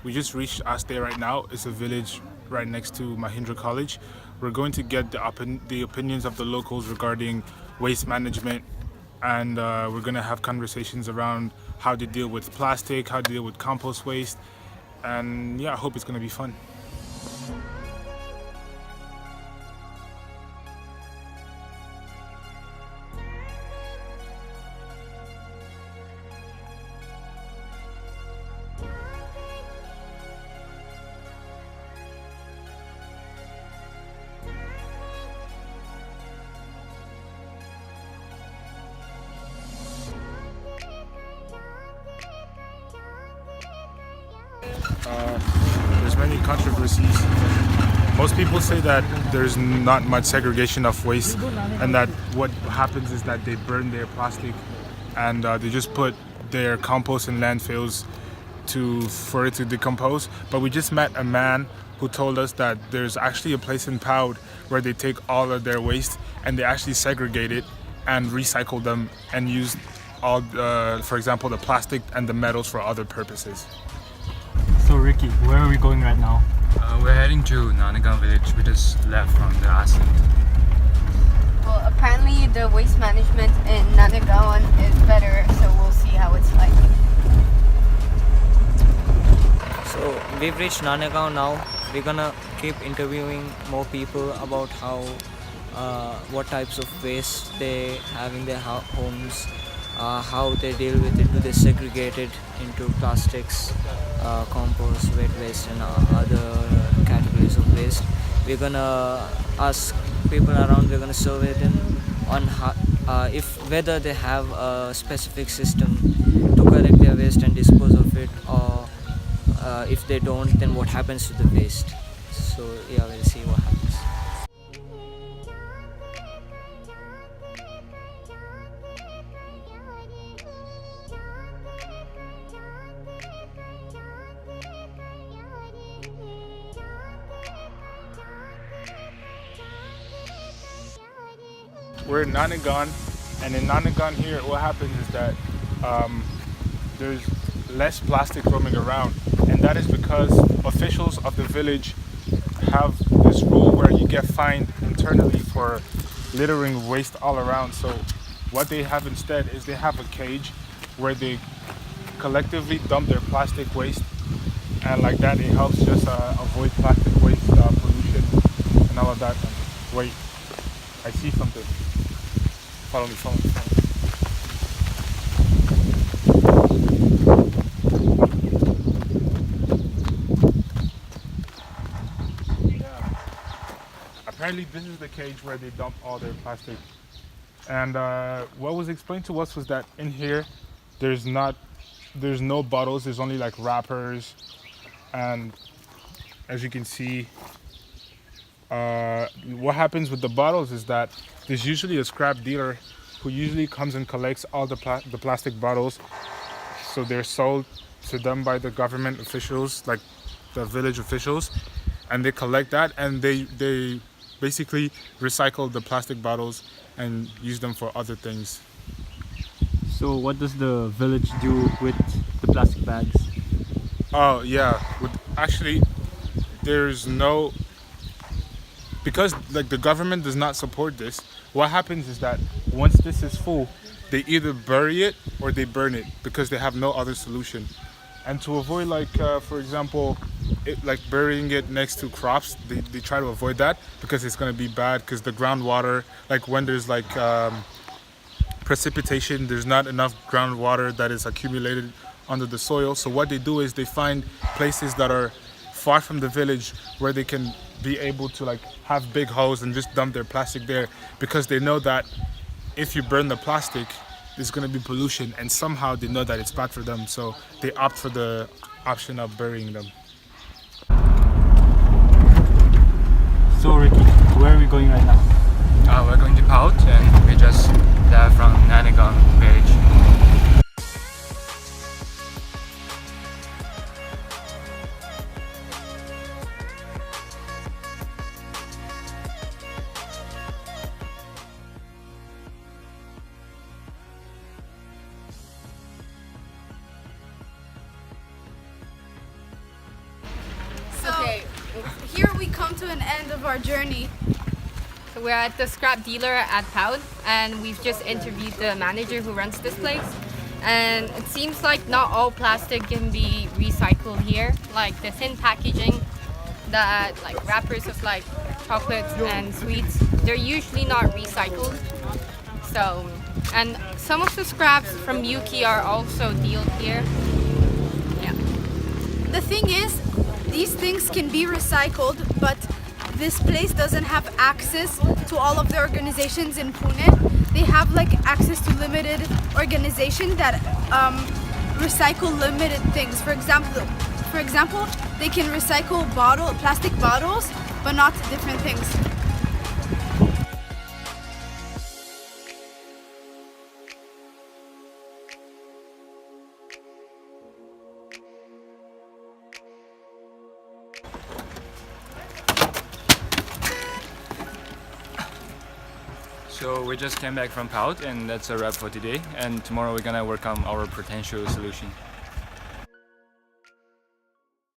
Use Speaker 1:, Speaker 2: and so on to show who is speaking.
Speaker 1: We just reached Aste right now. It's a village right next to Mahindra College. We're going to get the opinions of the locals regarding waste management, and we're going to have conversations around how to deal with plastic, how to deal with compost waste, and yeah, I hope it's going to be fun. There's many controversies. Most people say that there's not much segregation of waste, and that what happens is that they burn their plastic, and they just put their compost in landfills for it to decompose. But we just met a man who told us that there's actually a place in Poud where they take all of their waste and they actually segregate it and recycle them and use all, for example, the plastic and the metals for other purposes.
Speaker 2: So Ricky, where are we going right now?
Speaker 3: We're heading to Nanagan village. We just left from the Ascent.
Speaker 4: Well, apparently the waste management in Nanagan is better, so we'll see how it's like.
Speaker 5: So we've reached Nanagan now. We're gonna keep interviewing more people about how, what types of waste they have in their homes, how they deal with it. Do they segregate it into plastics, compost, wet waste, and other categories of waste? We're gonna ask people around. We're gonna survey them on how, whether they have a specific system to collect their waste and dispose of it, or if they don't, then what happens to the waste. So yeah, we'll see what happens.
Speaker 1: We're in Nanagan, and in Nanagan here, what happens is that there's less plastic roaming around, and that is because officials of the village have this rule where you get fined internally for littering waste all around. So what they have instead is they have a cage where they collectively dump their plastic waste, and like that it helps just avoid plastic waste pollution and all of that. Wait, I see something. Follow me, follow me, follow me. Yeah. Apparently this is the cage where they dump all their plastic. And what was explained to us was that in here there's no bottles, there's only like wrappers. And as you can see, what happens with the bottles is that there's usually a scrap dealer who usually comes and collects all the plastic bottles. So they're sold to them by the government officials, like the village officials, and they collect that, and they basically recycle the plastic bottles and use them for other things.
Speaker 2: So what does the village do with the plastic bags?
Speaker 1: Oh yeah, actually there's no, because like the government does not support this. What happens is that once this is full, they either bury it or they burn it because they have no other solution. And to avoid, like for example, like burying it next to crops, they try to avoid that because it's going to be bad, because the groundwater, like when there's like precipitation, there's not enough groundwater that is accumulated under the soil. So what they do is they find places that are far from the village where they can be able to like have big holes and just dump their plastic there, because they know that if you burn the plastic, there's going to be pollution, and somehow they know that it's bad for them, so they opt for the option of burying them.
Speaker 2: So Ricky, where are we going right now?
Speaker 3: We're going to Pout, and we just left from Nanagan village.
Speaker 6: here we come to an end of our journey.
Speaker 4: So we're at the scrap dealer at Poud, and we've just interviewed the manager who runs this place. And it seems like not all plastic can be recycled here. Like the thin packaging, that like wrappers of like chocolates and sweets, they're usually not recycled. So, and some of the scraps from Yuki are also dealt here. Yeah.
Speaker 6: The thing is, these things can be recycled, but this place doesn't have access to all of the organizations in Pune. They have like access to limited organizations that recycle limited things. For example, they can recycle plastic bottles, but not different things.
Speaker 3: So we just came back from Pout, and that's a wrap for today. And tomorrow we're gonna work on our potential solution.